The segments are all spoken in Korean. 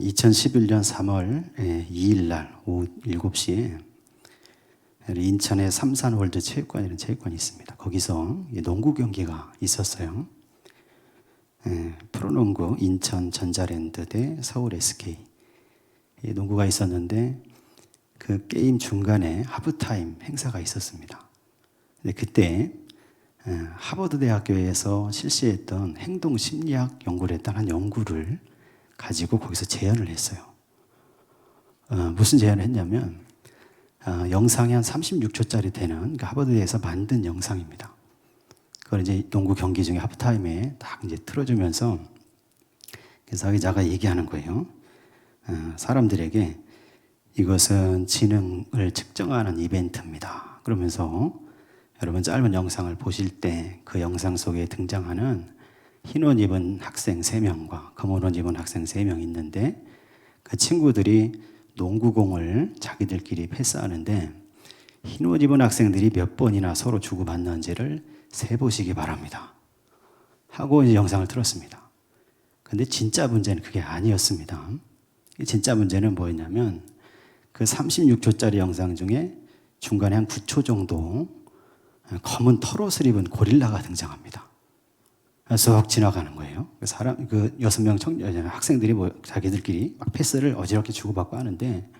2011년 3월 2일 날 오후 7시에 인천의 삼산월드 체육관이라는 체육관이 있습니다. 거기서 농구 경기가 있었어요. 프로농구 인천 전자랜드 대 서울 SK 농구가 있었는데 그 게임 중간에 하프타임 행사가 있었습니다. 근데 그때 하버드 대학교에서 실시했던 행동 심리학 연구를 했던 한 연구를 가지고 거기서 재연을 했어요. 무슨 재연을 했냐면 영상이 한 36초짜리 되는 그러니까 하버드에서 만든 영상입니다. 그걸 이제 농구 경기 중에 하프타임에 딱 이제 틀어주면서 사회자가 얘기하는 거예요. 사람들에게 이것은 지능을 측정하는 이벤트입니다. 그러면서 여러분 짧은 영상을 보실 때 그 영상 속에 등장하는 흰 옷 입은 학생 3명과 검은 옷 입은 학생 3명 있는데 그 친구들이 농구공을 자기들끼리 패스하는데 흰 옷 입은 학생들이 몇 번이나 서로 주고받는지를 세보시기 바랍니다. 하고 이제 영상을 틀었습니다. 근데 진짜 문제는 그게 아니었습니다. 진짜 문제는 뭐였냐면 그 36초짜리 영상 중에 중간에 한 9초 정도 검은 털옷을 입은 고릴라가 등장합니다. 쏙 지나가는 거예요. 그 6명 학생들이 자기들끼리 막 패스를 어지럽게 주고받고 하는데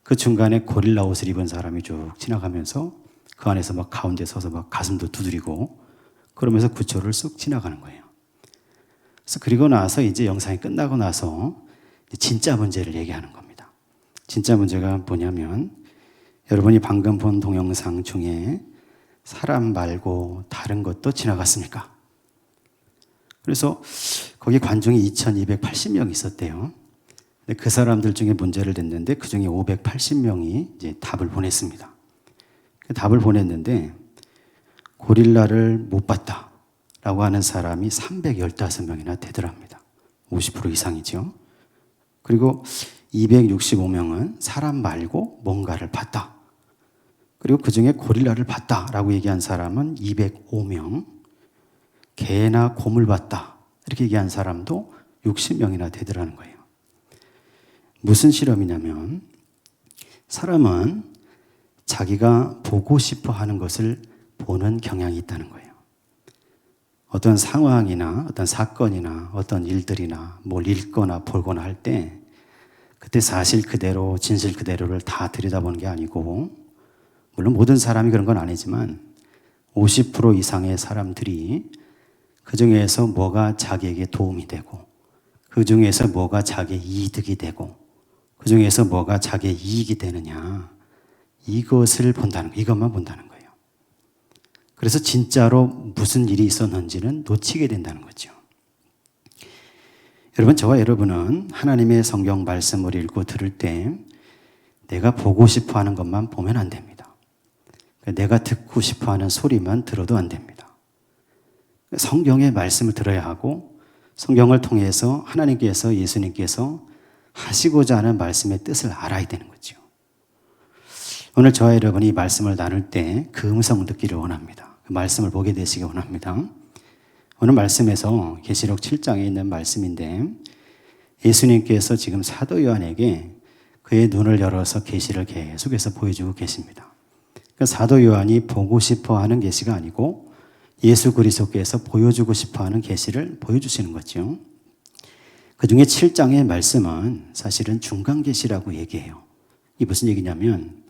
그 중간에 고릴라 옷을 입은 사람이 쭉 지나가면서 그 안에서 막 가운데 서서 막 가슴도 두드리고 그러면서 9초를 쑥 지나가는 거예요. 그래서 그리고 나서 이제 영상이 끝나고 나서 진짜 문제를 얘기하는 겁니다. 진짜 문제가 뭐냐면 여러분이 방금 본 동영상 중에 사람 말고 다른 것도 지나갔습니까? 그래서 거기 관중이 2280명 있었대요. 근데 그 사람들 중에 문제를 냈는데 그 중에 580명이 이제 답을 보냈습니다. 그 답을 보냈는데 고릴라를 못 봤다라고 하는 사람이 315명이나 되더랍니다. 50% 이상이죠. 그리고 265명은 사람 말고 뭔가를 봤다. 그리고 그 중에 고릴라를 봤다라고 얘기한 사람은 205명, 개나 곰을 봤다 이렇게 얘기한 사람도 60명이나 되더라는 거예요. 무슨 실험이냐면 사람은 자기가 보고 싶어 하는 것을 보는 경향이 있다는 거예요. 어떤 상황이나 어떤 사건이나 어떤 일들이나 뭘 읽거나 보거나 할 때 그때 사실 그대로 진실 그대로를 다 들여다보는 게 아니고 물론 모든 사람이 그런 건 아니지만 50% 이상의 사람들이 그 중에서 뭐가 자기에게 도움이 되고 그 중에서 뭐가 자기의 이득이 되고 그 중에서 뭐가 자기의 이익이 되느냐 이것을 본다는 거예요. 이것만 본다는 거예요. 그래서 진짜로 무슨 일이 있었는지는 놓치게 된다는 거죠. 여러분, 저와 여러분은 하나님의 성경 말씀을 읽고 들을 때 내가 보고 싶어 하는 것만 보면 안 됩니다. 내가 듣고 싶어 하는 소리만 들어도 안 됩니다. 성경의 말씀을 들어야 하고 성경을 통해서 하나님께서 예수님께서 하시고자 하는 말씀의 뜻을 알아야 되는 거죠. 오늘 저와 여러분이 말씀을 나눌 때 그 음성을 듣기를 원합니다. 그 말씀을 보게 되시기 원합니다. 오늘 말씀에서 계시록 7장에 있는 말씀인데 예수님께서 지금 사도 요한에게 그의 눈을 열어서 계시를 계속해서 보여주고 계십니다. 사도 요한이 보고 싶어 하는 계시가 아니고 예수 그리스도께서 보여주고 싶어 하는 계시를 보여주시는 거죠. 그 중에 7장의 말씀은 사실은 중간 계시라고 얘기해요. 이게 무슨 얘기냐면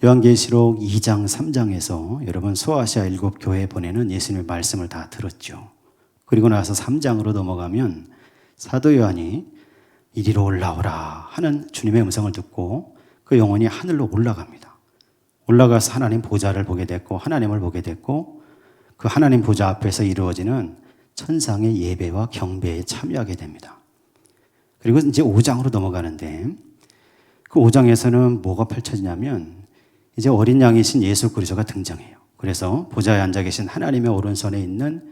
요한계시록 2장, 3장에서 여러분 소아시아 7교회에 보내는 예수님의 말씀을 다 들었죠. 그리고 나서 3장으로 넘어가면 사도 요한이 이리로 올라오라 하는 주님의 음성을 듣고 그 영혼이 하늘로 올라갑니다. 올라가서 하나님 보좌를 보게 됐고 하나님을 보게 됐고 그 하나님 보좌 앞에서 이루어지는 천상의 예배와 경배에 참여하게 됩니다. 그리고 이제 5장으로 넘어가는데 그 5장에서는 뭐가 펼쳐지냐면 이제 어린 양이신 예수 그리스도가 등장해요. 그래서 보좌에 앉아 계신 하나님의 오른손에 있는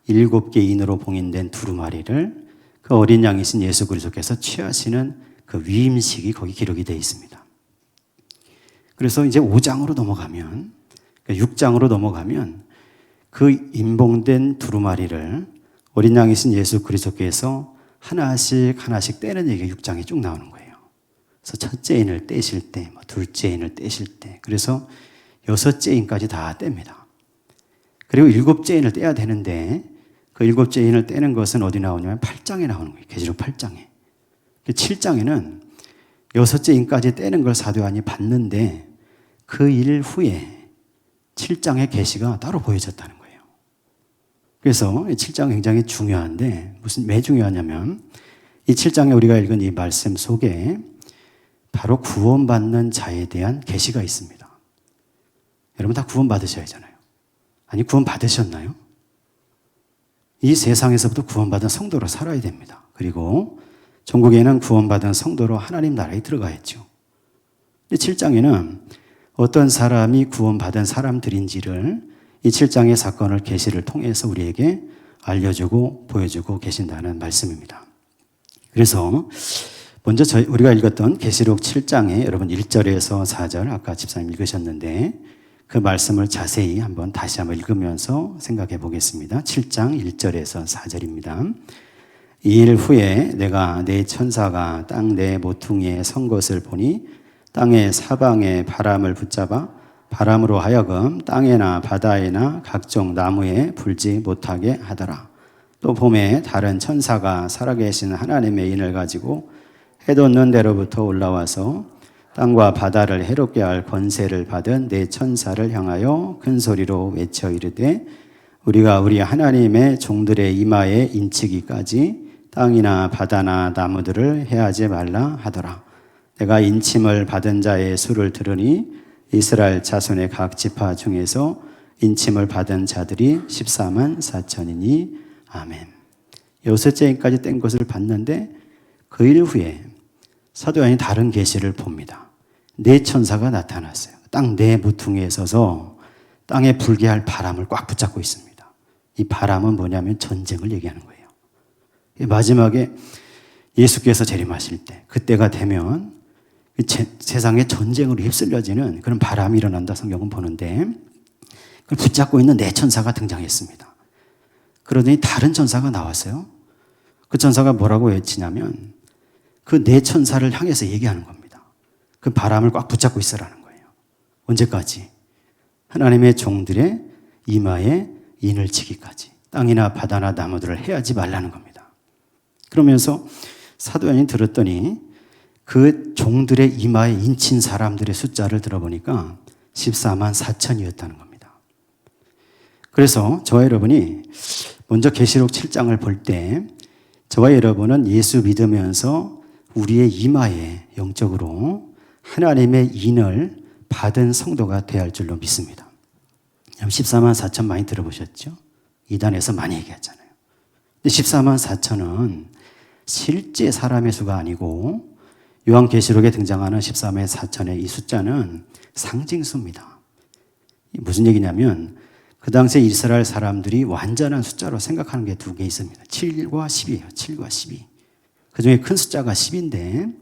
7개 인으로 봉인된 두루마리를 그 어린 양이신 예수 그리스도께서 취하시는 그 위임식이 거기 기록이 되어 있습니다. 그래서 이제 5장으로 넘어가면 6장으로 넘어가면 그 임봉된 두루마리를 어린 양이신 예수 그리스도께서 하나씩 하나씩 떼는 얘기가 6장에 쭉 나오는 거예요. 그래서 첫째 인을 떼실 때, 둘째 인을 떼실 때, 그래서 여섯째 인까지 다 뗍니다. 그리고 일곱째 인을 떼야 되는데 그 일곱째 인을 떼는 것은 어디 나오냐면 8장에 나오는 거예요. 계시록 8장에. 7장에는 여섯째 인까지 떼는 걸 사도 요한이 봤는데 그 일 후에 7장의 계시가 따로 보여졌다는 거예요. 그래서 7장은 굉장히 중요한데 왜 중요하냐면 이 7장에 우리가 읽은 이 말씀 속에 바로 구원받는 자에 대한 계시가 있습니다. 여러분 다 구원받으셔야 하잖아요. 아니 구원받으셨나요? 이 세상에서부터 구원받은 성도로 살아야 됩니다. 그리고 천국에는 구원받은 성도로 하나님 나라에 들어가야죠. 7장에는 어떤 사람이 구원받은 사람들인지를 이 7장의 사건을 계시를 통해서 우리에게 알려주고 보여주고 계신다는 말씀입니다. 그래서 먼저 우리가 읽었던 계시록 7장에 여러분 1절에서 4절 아까 집사님 읽으셨는데 그 말씀을 자세히 다시 한번 읽으면서 생각해 보겠습니다. 7장 1절에서 4절입니다. 이 일 후에 내가 네 천사가 땅 네 모퉁이에 선 것을 보니 땅의 사방에 바람을 붙잡아 바람으로 하여금 땅에나 바다에나 각종 나무에 불지 못하게 하더라. 또 봄에 다른 천사가 살아계신 하나님의 인을 가지고 해 돋는 데로부터 올라와서 땅과 바다를 해롭게 할 권세를 받은 네 천사를 향하여 큰 소리로 외쳐 이르되 우리가 우리 하나님의 종들의 이마에 인치기까지 땅이나 바다나 나무들을 해하지 말라 하더라. 내가 인침을 받은 자의 수를 들으니 이스라엘 자손의 각 지파 중에서 인침을 받은 자들이 14만 4천이니 아멘. 여섯째 인까지 뗀 것을 봤는데 그 일 후에 사도 요한이 다른 계시를 봅니다. 네 천사가 나타났어요. 땅 네 모퉁이에 서서 땅에 불게 할 바람을 꽉 붙잡고 있습니다. 이 바람은 뭐냐면 전쟁을 얘기하는 거예요. 마지막에 예수께서 재림하실 때 그때가 되면 세상에 전쟁으로 휩쓸려지는 그런 바람이 일어난다 성경은 보는데 그걸 붙잡고 있는 네 천사가 등장했습니다. 그러더니 다른 천사가 나왔어요. 그 천사가 뭐라고 외치냐면 그 네 천사를 향해서 얘기하는 겁니다. 그 바람을 꽉 붙잡고 있으라는 거예요. 언제까지? 하나님의 종들의 이마에 인을 치기까지 땅이나 바다나 나무들을 해하지 말라는 겁니다. 그러면서 사도 요한이 들었더니 그 종들의 이마에 인친 사람들의 숫자를 들어보니까 14만 4천이었다는 겁니다. 그래서 저와 여러분이 먼저 계시록 7장을 볼 때 저와 여러분은 예수 믿으면서 우리의 이마에 영적으로 하나님의 인을 받은 성도가 되어야 할 줄로 믿습니다. 14만 4천 많이 들어보셨죠? 이단에서 많이 얘기하잖아요. 근데 14만 4천은 실제 사람의 수가 아니고 요한계시록에 등장하는 14만 4천의 이 숫자는 상징수입니다. 무슨 얘기냐면 그 당시에 이스라엘 사람들이 완전한 숫자로 생각하는 게 두 개 있습니다. 7과 10이에요. 7과 12. 그 중에 큰 숫자가 10인데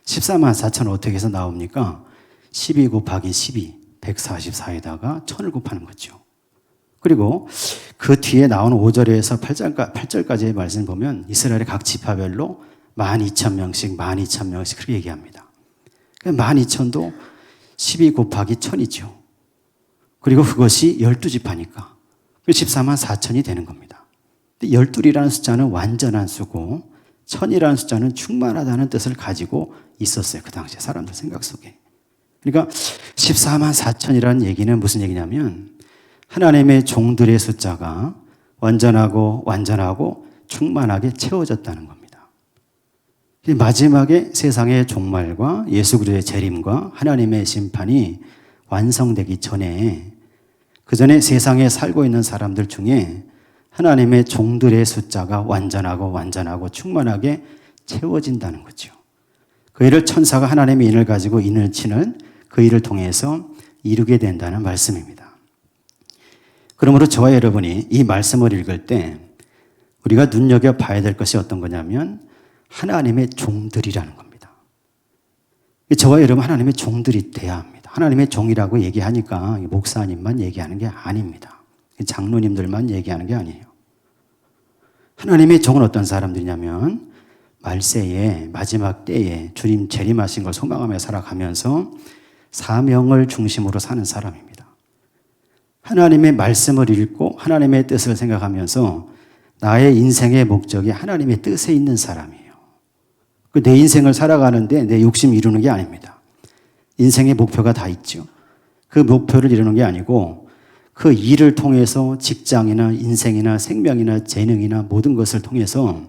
14만 4천 어떻게 해서 나옵니까? 12 곱하기 12, 144에다가 1000을 곱하는 거죠. 그리고 그 뒤에 나오는 5절에서 8절까지의 말씀 보면 이스라엘의 각 지파별로 12,000명씩, 12,000명씩 그렇게 얘기합니다. 12,000도 12 곱하기 1000이죠. 그리고 그것이 12지파니까 14만 4천이 되는 겁니다. 12이라는 숫자는 완전한 수고 1000이라는 숫자는 충만하다는 뜻을 가지고 있었어요. 그 당시에 사람들 생각 속에. 그러니까 14만 4천이라는 얘기는 무슨 얘기냐면 하나님의 종들의 숫자가 완전하고 충만하게 채워졌다는 겁니다. 마지막에 세상의 종말과 예수 그리스도의 재림과 하나님의 심판이 완성되기 전에 그 전에 세상에 살고 있는 사람들 중에 하나님의 종들의 숫자가 완전하고 충만하게 채워진다는 거죠. 그 일을 천사가 하나님의 인을 가지고 인을 치는 그 일을 통해서 이루게 된다는 말씀입니다. 그러므로 저와 여러분이 이 말씀을 읽을 때 우리가 눈여겨봐야 될 것이 어떤 거냐면 하나님의 종들이라는 겁니다. 저와 여러분 하나님의 종들이 돼야 합니다. 하나님의 종이라고 얘기하니까 목사님만 얘기하는 게 아닙니다. 장로님들만 얘기하는 게 아니에요. 하나님의 종은 어떤 사람들이냐면 말세에 마지막 때에 주님 재림하신 걸 소망하며 살아가면서 사명을 중심으로 사는 사람입니다. 하나님의 말씀을 읽고 하나님의 뜻을 생각하면서 나의 인생의 목적이 하나님의 뜻에 있는 사람이에요. 내 인생을 살아가는데 내 욕심 이루는 게 아닙니다. 인생의 목표가 다 있죠. 그 목표를 이루는 게 아니고 그 일을 통해서 직장이나 인생이나 생명이나 재능이나 모든 것을 통해서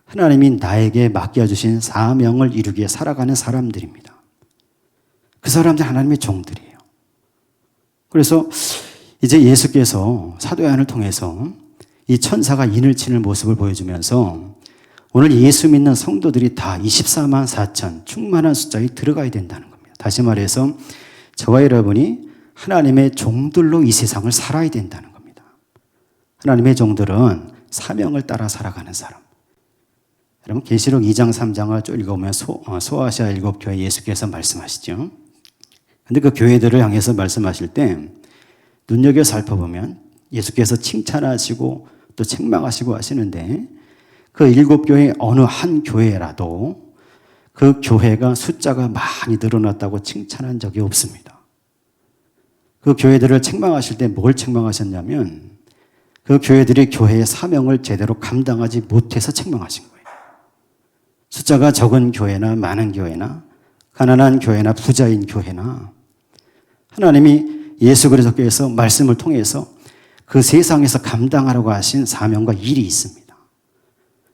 하나님이 나에게 맡겨주신 사명을 이루기에 살아가는 사람들입니다. 그 사람들 하나님의 종들이에요. 그래서 이제 예수께서 사도 요한을 통해서 이 천사가 인을 치는 모습을 보여주면서 오늘 예수 믿는 성도들이 다 24만 4천 충만한 숫자에 들어가야 된다는 겁니다. 다시 말해서 저와 여러분이 하나님의 종들로 이 세상을 살아야 된다는 겁니다. 하나님의 종들은 사명을 따라 살아가는 사람. 여러분 계시록 2장 3장을 쭉 읽어보면 소아시아 7교회 예수께서 말씀하시죠. 근데 그 교회들을 향해서 말씀하실 때 눈여겨 살펴보면 예수께서 칭찬하시고 또 책망하시고 하시는데 그 7교회 어느 한 교회라도 그 교회가 숫자가 많이 늘어났다고 칭찬한 적이 없습니다. 그 교회들을 책망하실 때 뭘 책망하셨냐면 그 교회들이 교회의 사명을 제대로 감당하지 못해서 책망하신 거예요. 숫자가 적은 교회나 많은 교회나 가난한 교회나 부자인 교회나 하나님이 예수 그리스도께서 말씀을 통해서 그 세상에서 감당하라고 하신 사명과 일이 있습니다.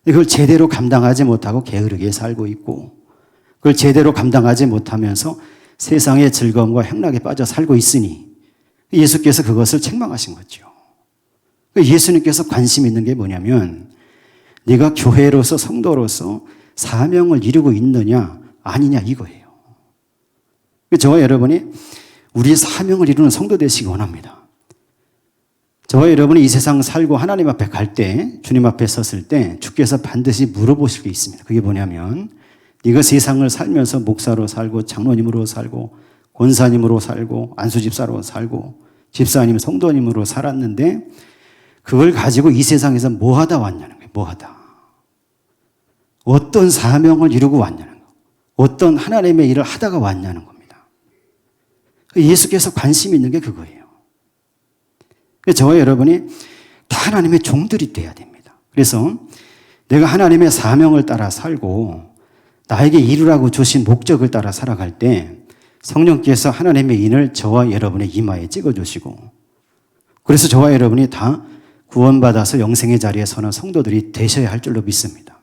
그걸 제대로 감당하지 못하고 게으르게 살고 있고 그걸 제대로 감당하지 못하면서 세상의 즐거움과 행락에 빠져 살고 있으니 예수께서 그것을 책망하신 거죠. 예수님께서 관심 있는 게 뭐냐면 네가 교회로서 성도로서 사명을 이루고 있느냐 아니냐 이거예요. 저와 여러분이 우리의 사명을 이루는 성도 되시기 원합니다. 저와 여러분이 이 세상 살고 하나님 앞에 갈 때 주님 앞에 섰을 때 주께서 반드시 물어보실 게 있습니다. 그게 뭐냐면 네가 세상을 살면서 목사로 살고 장로님으로 살고 권사님으로 살고 안수집사로 살고 집사님 성도님으로 살았는데 그걸 가지고 이 세상에서 뭐 하다 왔냐는 거예요. 뭐 하다. 어떤 사명을 이루고 왔냐는 거. 어떤 하나님의 일을 하다가 왔냐는 겁니다. 예수께서 관심 있는 게 그거예요. 저와 여러분이 다 하나님의 종들이 돼야 됩니다. 그래서 내가 하나님의 사명을 따라 살고 나에게 이루라고 주신 목적을 따라 살아갈 때 성령께서 하나님의 인을 저와 여러분의 이마에 찍어주시고 그래서 저와 여러분이 다 구원받아서 영생의 자리에 서는 성도들이 되셔야 할 줄로 믿습니다.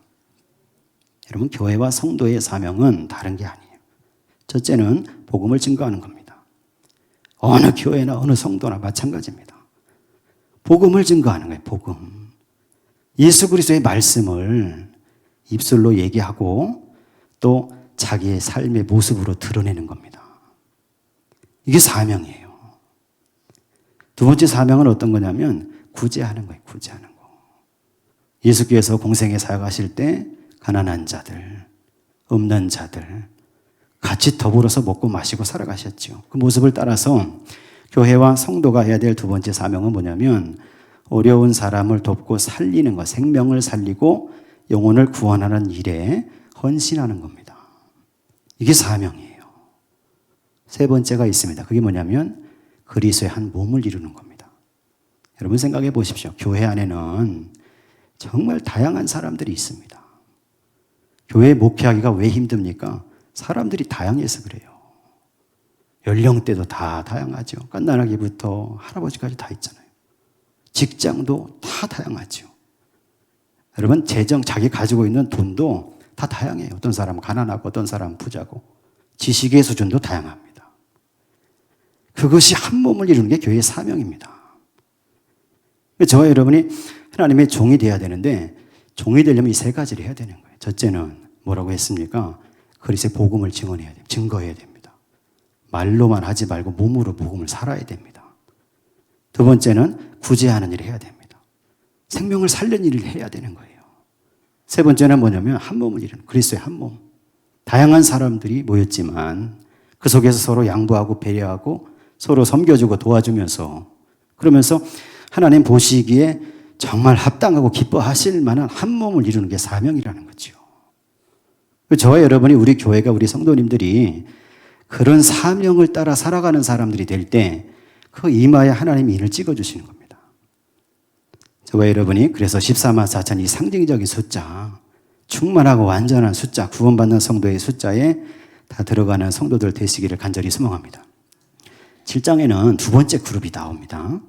여러분 교회와 성도의 사명은 다른 게 아니에요. 첫째는 복음을 증거하는 겁니다. 어느 교회나 어느 성도나 마찬가지입니다. 복음을 증거하는 거예요. 복음. 예수 그리스도의 말씀을 입술로 얘기하고 또 자기의 삶의 모습으로 드러내는 겁니다. 이게 사명이에요. 두 번째 사명은 어떤 거냐면 구제하는 거예요. 구제하는 거. 예수께서 공생에 사역하실 때 가난한 자들, 없는 자들 같이 더불어서 먹고 마시고 살아가셨죠. 그 모습을 따라서 교회와 성도가 해야 될 두 번째 사명은 뭐냐면 어려운 사람을 돕고 살리는 것, 생명을 살리고 영혼을 구원하는 일에 헌신하는 겁니다. 이게 사명이에요. 세 번째가 있습니다. 그게 뭐냐면 그리스도의 한 몸을 이루는 겁니다. 여러분 생각해 보십시오. 교회 안에는 정말 다양한 사람들이 있습니다. 교회 목회하기가 왜 힘듭니까? 사람들이 다양해서 그래요. 연령대도 다 다양하죠. 갓난아기부터 할아버지까지 다 있잖아요. 직장도 다 다양하죠. 여러분 재정, 자기 가지고 있는 돈도 다 다양해요. 어떤 사람은 가난하고 어떤 사람은 부자고 지식의 수준도 다양합니다. 그것이 한 몸을 이루는 게 교회의 사명입니다. 저와 여러분이 하나님의 종이 되어야 되는데 종이 되려면 이 세 가지를 해야 되는 거예요. 첫째는 뭐라고 했습니까? 그리스도의 복음을 증언해야 됩니다. 증거해야 됩니다. 말로만 하지 말고 몸으로 복음을 살아야 됩니다. 두 번째는 구제하는 일을 해야 됩니다. 생명을 살리는 일을 해야 되는 거예요. 세 번째는 뭐냐면 한 몸을 이루는 그리스도의 한 몸. 다양한 사람들이 모였지만 그 속에서 서로 양보하고 배려하고 서로 섬겨주고 도와주면서 그러면서 하나님 보시기에 정말 합당하고 기뻐하실 만한 한 몸을 이루는 게 사명이라는 거죠. 저와 여러분이 우리 교회가 우리 성도님들이 그런 사명을 따라 살아가는 사람들이 될 때 그 이마에 하나님이 인을 찍어주시는 겁니다. 저와 여러분이 그래서 14만 4천이 상징적인 숫자, 충만하고 완전한 숫자, 구원받는 성도의 숫자에 다 들어가는 성도들 되시기를 간절히 소망합니다. 7장에는 두 번째 그룹이 나옵니다.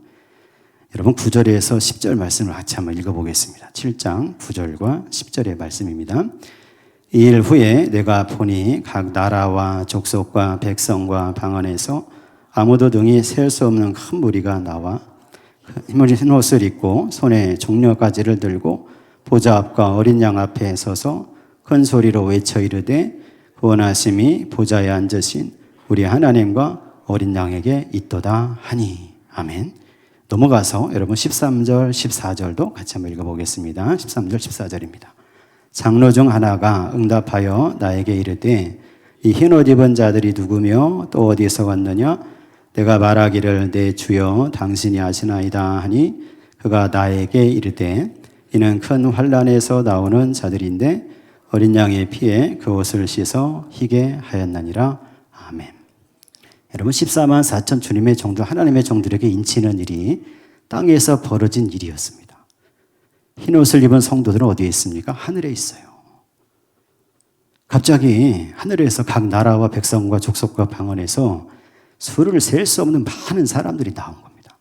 여러분 9절에서 10절 말씀을 같이 한번 읽어보겠습니다. 7장 9절과 10절의 말씀입니다. 이 일 후에 내가 보니 각 나라와 족속과 백성과 방언에서 아무도 등이 셀 수 없는 큰 무리가 나와 흰 옷을 입고 손에 종려가지를 들고 보좌 앞과 어린 양 앞에 서서 큰 소리로 외쳐 이르되 구원하심이 보좌에 앉으신 우리 하나님과 어린 양에게 있도다 하니. 아멘. 넘어가서 여러분 13절 14절도 같이 한번 읽어보겠습니다. 13절 14절입니다. 장로 중 하나가 응답하여 나에게 이르되 이 흰옷 입은 자들이 누구며 또 어디서 왔느냐? 내가 말하기를 내 주여 당신이 아시나이다 하니 그가 나에게 이르되 이는 큰 환난에서 나오는 자들인데 어린 양의 피에 그 옷을 씻어 희게 하였나니라. 아멘. 여러분 14만 4천 주님의 종들, 하나님의 종들에게 인치는 일이 땅에서 벌어진 일이었습니다. 흰 옷을 입은 성도들은 어디에 있습니까? 하늘에 있어요. 갑자기 하늘에서 각 나라와 백성과 족속과 방언에서 수를 셀 수 없는 많은 사람들이 나온 겁니다.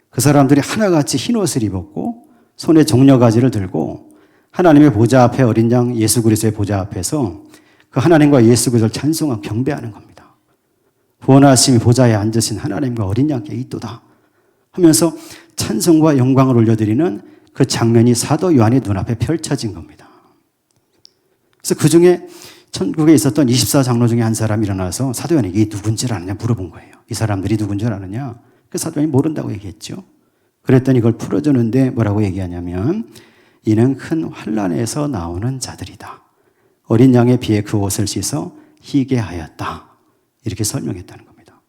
그 사람들이 하나같이 흰 옷을 입었고 손에 종려가지를 들고 하나님의 보좌 앞에 어린 양 예수 그리스도의 보좌 앞에서 그 하나님과 예수 그리스도를 찬송하고 경배하는 겁니다. 구원하심이 보좌에 앉으신 하나님과 어린 양께 있도다 하면서 찬송과 영광을 올려드리는 그 장면이 사도 요한의 눈앞에 펼쳐진 겁니다. 그래서 그 중에 천국에 있었던 24장로 중에 한 사람이 일어나서 사도 요한에게 이게 누군지 아느냐 물어본 거예요. 이 사람들이 누군지 아느냐? 그 사도 요한이 모른다고 얘기했죠. 그랬더니 이걸 풀어주는데 뭐라고 얘기하냐면 이는 큰 환난에서 나오는 자들이다. 어린 양의 피에 그 옷을 씻어 희게 하였다. 이렇게 설명했다는 겁니다.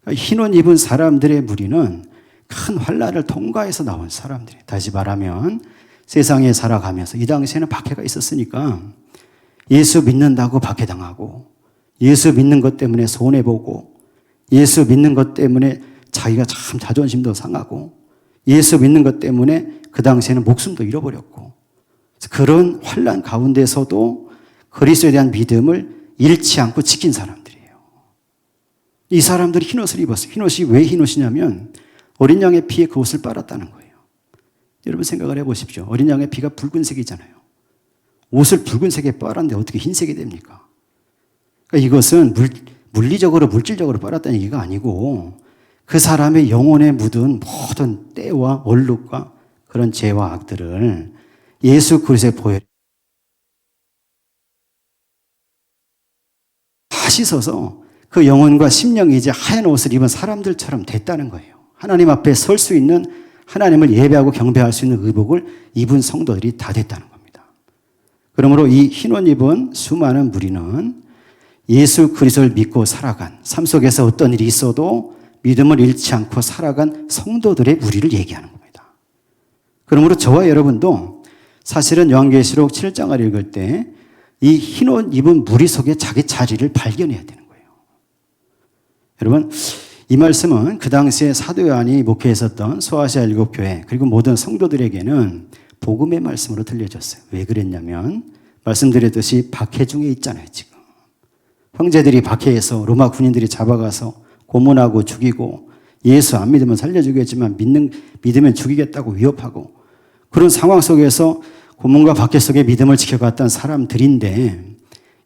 그러니까 흰옷 입은 사람들의 무리는 큰 환난을 통과해서 나온 사람들이에요. 다시 말하면 세상에 살아가면서 이 당시에는 박해가 있었으니까 예수 믿는다고 박해당하고 예수 믿는 것 때문에 손해보고 예수 믿는 것 때문에 자기가 참 자존심도 상하고 예수 믿는 것 때문에 그 당시에는 목숨도 잃어버렸고 그런 환난 가운데서도 그리스도에 대한 믿음을 잃지 않고 지킨 사람들이에요. 이 사람들이 흰옷을 입었어요. 흰옷이 왜 흰옷이냐면 어린 양의 피에 그 옷을 빨았다는 거예요. 여러분 생각을 해보십시오. 어린 양의 피가 붉은색이잖아요. 옷을 붉은색에 빨았는데 어떻게 흰색이 됩니까? 그러니까 이것은 물리적으로 물질적으로 빨았다는 얘기가 아니고 그 사람의 영혼에 묻은 모든 때와 얼룩과 그런 죄와 악들을 예수 그리스도의 보혈 다 씻어서 그 영혼과 심령이 이제 하얀 옷을 입은 사람들처럼 됐다는 거예요. 하나님 앞에 설 수 있는 하나님을 예배하고 경배할 수 있는 의복을 입은 성도들이 다 됐다는 겁니다. 그러므로 이 흰옷 입은 수많은 무리는 예수 그리스도를 믿고 살아간 삶 속에서 어떤 일이 있어도 믿음을 잃지 않고 살아간 성도들의 무리를 얘기하는 겁니다. 그러므로 저와 여러분도 사실은 요한계시록 7장을 읽을 때 이 흰옷 입은 무리 속에 자기 자리를 발견해야 되는 거예요. 여러분 이 말씀은 그 당시에 사도 요한이 목회했었던 소아시아 7교회 그리고 모든 성도들에게는 복음의 말씀으로 들려졌어요. 왜 그랬냐면 말씀드렸듯이 박해 중에 있잖아요. 지금 형제들이 박해해서 로마 군인들이 잡아가서 고문하고 죽이고 예수 안 믿으면 살려주겠지만 믿으면 죽이겠다고 위협하고 그런 상황 속에서 고문과 박해 속에 믿음을 지켜갔던 사람들인데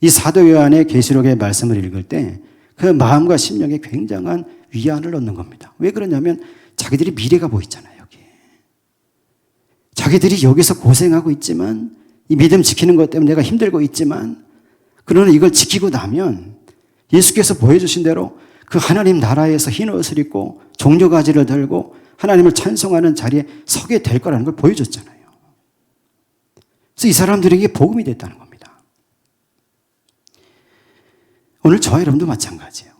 이 사도 요한의 계시록의 말씀을 읽을 때 그 마음과 심령에 굉장한 위안을 얻는 겁니다. 왜 그러냐면 자기들이 미래가 보이잖아요. 여기 자기들이 여기서 고생하고 있지만 이 믿음 지키는 것 때문에 내가 힘들고 있지만 그러나 이걸 지키고 나면 예수께서 보여주신 대로 그 하나님 나라에서 흰 옷을 입고 종려가지를 들고 하나님을 찬송하는 자리에 서게 될 거라는 걸 보여줬잖아요. 그래서 이 사람들에게 복음이 됐다는 겁니다. 오늘 저와 여러분도 마찬가지예요.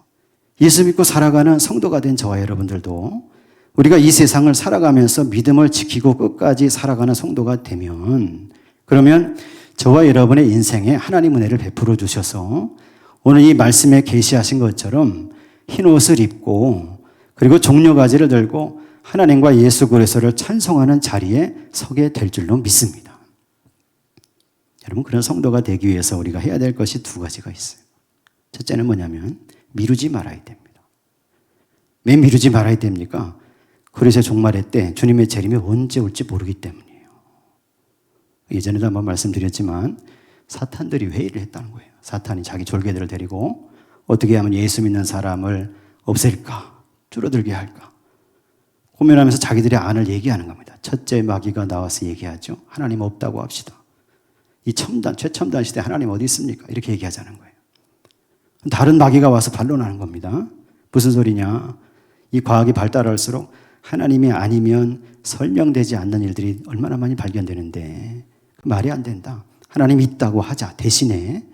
예수 믿고 살아가는 성도가 된 저와 여러분들도 우리가 이 세상을 살아가면서 믿음을 지키고 끝까지 살아가는 성도가 되면 그러면 저와 여러분의 인생에 하나님 은혜를 베풀어 주셔서 오늘 이 말씀에 계시하신 것처럼 흰 옷을 입고 그리고 종려가지를 들고 하나님과 예수 그리스도를 찬송하는 자리에 서게 될 줄로 믿습니다. 여러분, 그런 성도가 되기 위해서 우리가 해야 될 것이 두 가지가 있어요. 첫째는 뭐냐면 미루지 말아야 됩니다. 왜 미루지 말아야 됩니까? 그리스도의 종말의 때 주님의 재림이 언제 올지 모르기 때문이에요. 예전에도 한번 말씀드렸지만 사탄들이 회의를 했다는 거예요. 사탄이 자기 졸개들을 데리고 어떻게 하면 예수 믿는 사람을 없앨까, 줄어들게 할까 고민하면서 자기들의 안을 얘기하는 겁니다. 첫째 마귀가 나와서 얘기하죠. 하나님 없다고 합시다. 이 최첨단 시대에 하나님 어디 있습니까? 이렇게 얘기하자는 거예요. 다른 마귀가 와서 반론하는 겁니다. 무슨 소리냐? 이 과학이 발달할수록 하나님이 아니면 설명되지 않는 일들이 얼마나 많이 발견되는데 말이 안 된다. 하나님 있다고 하자. 대신에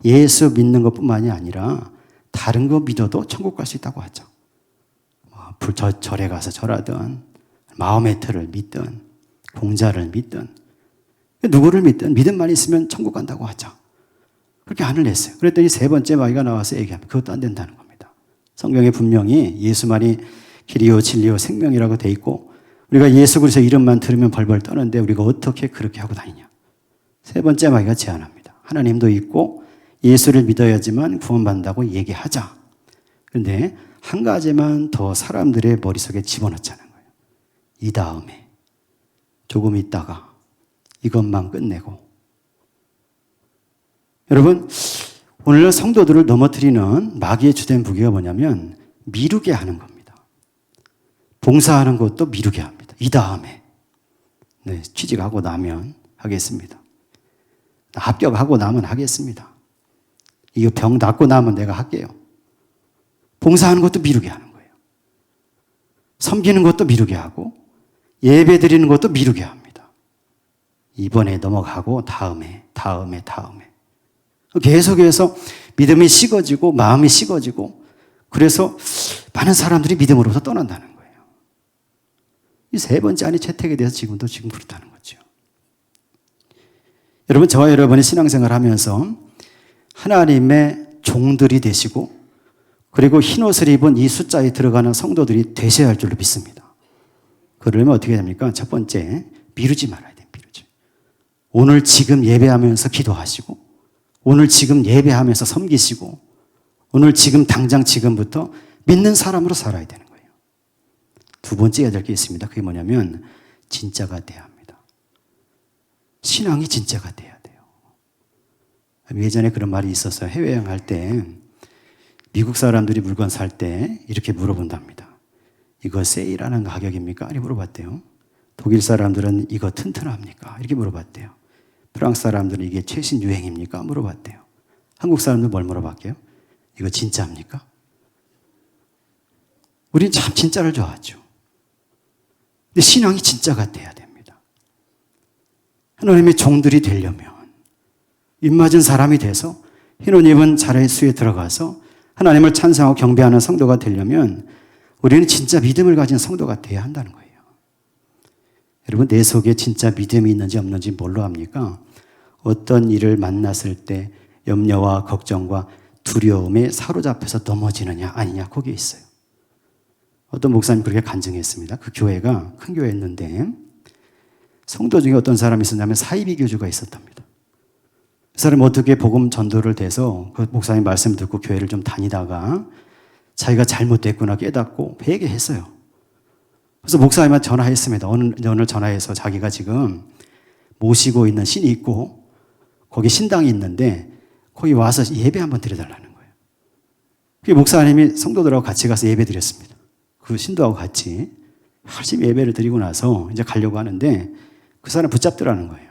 예수 믿는 것뿐만이 아니라 다른 거 믿어도 천국 갈 수 있다고 하자. 절에 가서 절하든 마음의 틀을 믿든 공자를 믿든 누구를 믿든 믿음만 있으면 천국 간다고 하자. 그렇게 안을 냈어요. 그랬더니 세 번째 마귀가 나와서 얘기하면 그것도 안 된다는 겁니다. 성경에 분명히 예수만이 길이요 진리요 생명이라고 돼 있고 우리가 예수 그리스도 이름만 들으면 벌벌 떠는데 우리가 어떻게 그렇게 하고 다니냐. 세 번째 마귀가 제안합니다. 하나님도 있고 예수를 믿어야지만 구원받는다고 얘기하자. 그런데 한 가지만 더 사람들의 머릿속에 집어넣자는 거예요. 이 다음에 조금 있다가 이것만 끝내고. 여러분, 오늘날 성도들을 넘어뜨리는 마귀의 주된 무기가 뭐냐면 미루게 하는 겁니다. 봉사하는 것도 미루게 합니다. 이 다음에 취직하고 나면 하겠습니다. 합격하고 나면 하겠습니다. 이거 병 낫고 나면 내가 할게요. 봉사하는 것도 미루게 하는 거예요. 섬기는 것도 미루게 하고 예배 드리는 것도 미루게 합니다. 이번에 넘어가고 다음에 계속해서 믿음이 식어지고 마음이 식어지고 그래서 많은 사람들이 믿음으로부터 떠난다는 거예요. 이 세 번째 안의 채택에 대해서 지금 그렇다는 거죠. 여러분, 저와 여러분이 신앙생활을 하면서 하나님의 종들이 되시고 그리고 흰옷을 입은 이 숫자에 들어가는 성도들이 되셔야 할 줄로 믿습니다. 그러려면 어떻게 됩니까? 첫 번째, 미루지 말아야 돼요. 미루지. 오늘 지금 예배하면서 기도하시고 오늘 지금 예배하면서 섬기시고 오늘 지금 당장 지금부터 믿는 사람으로 살아야 되는 거예요. 두 번째 해야 될 게 있습니다. 그게 뭐냐면 진짜가 돼야 합니다. 신앙이 진짜가 돼야 돼요. 예전에 그런 말이 있었어요. 해외여행할 때 미국 사람들이 물건 살 때 이렇게 물어본답니다. 이거 세일하는 가격입니까? 이렇게 물어봤대요. 독일 사람들은 이거 튼튼합니까? 이렇게 물어봤대요. 프랑스 사람들은 이게 최신 유행입니까? 물어봤대요. 한국 사람들은 뭘 물어봤게요? 이거 진짜입니까? 우리는 참 진짜를 좋아하죠. 근데 신앙이 진짜가 돼야 됩니다. 하나님의 종들이 되려면 입맞은 사람이 돼서 흰 옷 입은 자리수에 들어가서 하나님을 찬송하고 경배하는 성도가 되려면 우리는 진짜 믿음을 가진 성도가 돼야 한다는 거예요. 여러분, 내 속에 진짜 믿음이 있는지 없는지 뭘로 압니까? 어떤 일을 만났을 때 염려와 걱정과 두려움에 사로잡혀서 넘어지느냐 아니냐 거기에 있어요. 어떤 목사님 그렇게 간증했습니다. 그 교회가 큰 교회였는데 성도 중에 어떤 사람이 있었냐면 사이비 교주가 있었답니다. 그 사람이 어떻게 복음 전도를 돼서 그 목사님 말씀 듣고 교회를 좀 다니다가 자기가 잘못됐구나 깨닫고 회개했어요. 그래서 목사님한테 전화했습니다. 어느 전화해서 자기가 지금 모시고 있는 신이 있고 거기 신당이 있는데 거기 와서 예배 한번 드려달라는 거예요. 그 목사님이 성도들하고 같이 가서 예배 드렸습니다. 그 신도하고 같이 열심히 예배를 드리고 나서 이제 가려고 하는데 그 사람 붙잡더라는 거예요.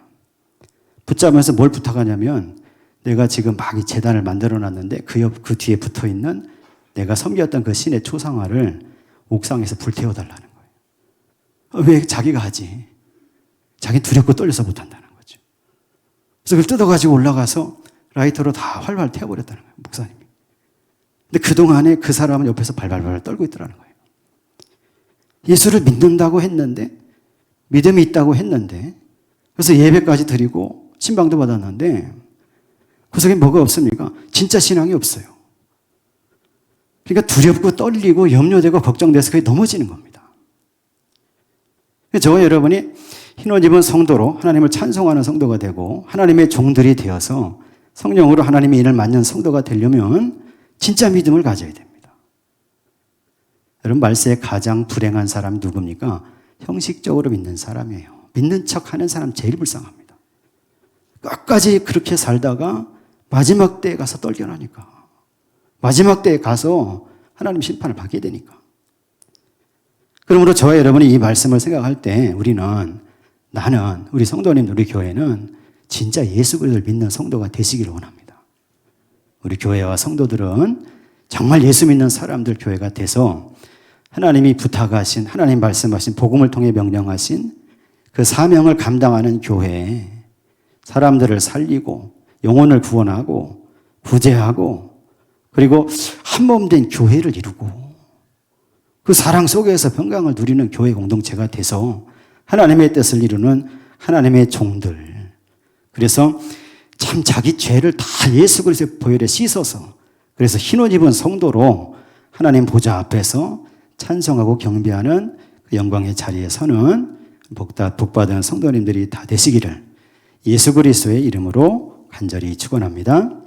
붙잡으면서 뭘 부탁하냐면 내가 지금 막 이 제단을 만들어 놨는데 그 뒤에 붙어 있는 내가 섬겼던 그 신의 초상화를 옥상에서 불태워 달라는 거예요. 왜 자기가 하지? 자기는 두렵고 떨려서 못한다는 거죠. 그래서 그걸 뜯어가지고 올라가서 라이터로 다 활활 태워버렸다는 거예요, 목사님이. 근데 그동안에 그 사람은 옆에서 발발발 떨고 있더라는 거예요. 예수를 믿는다고 했는데, 믿음이 있다고 했는데, 그래서 예배까지 드리고 신방도 받았는데 그 속에 뭐가 없습니까? 진짜 신앙이 없어요. 그러니까 두렵고 떨리고 염려되고 걱정돼서 그게 넘어지는 겁니다. 저와 여러분이 흰옷 입은 성도로 하나님을 찬송하는 성도가 되고 하나님의 종들이 되어서 성령으로 하나님의 일을 맡는 성도가 되려면 진짜 믿음을 가져야 됩니다. 여러분, 말세에 가장 불행한 사람 누굽니까? 형식적으로 믿는 사람이에요. 믿는 척하는 사람 제일 불쌍합니다. 끝까지 그렇게 살다가 마지막 때에 가서 떨겨나니까. 마지막 때에 가서 하나님 심판을 받게 되니까. 그러므로 저와 여러분이 이 말씀을 생각할 때 나는 우리 성도님들, 우리 교회는 진짜 예수 그리스도를 믿는 성도가 되시기를 원합니다. 우리 교회와 성도들은 정말 예수 믿는 사람들 교회가 돼서 하나님이 부탁하신, 하나님 말씀하신 복음을 통해 명령하신 그 사명을 감당하는 교회에 사람들을 살리고 영혼을 구원하고 구제하고 그리고 한몸 된 교회를 이루고 그 사랑 속에서 평강을 누리는 교회 공동체가 돼서 하나님의 뜻을 이루는 하나님의 종들. 그래서 참 자기 죄를 다 예수 그리스도의 보혈에 씻어서 그래서 흰옷 입은 성도로 하나님 보좌 앞에서 찬송하고 경배하는 그 영광의 자리에 서는 복받은 성도님들이 다 되시기를 예수 그리스도의 이름으로 간절히 축원합니다.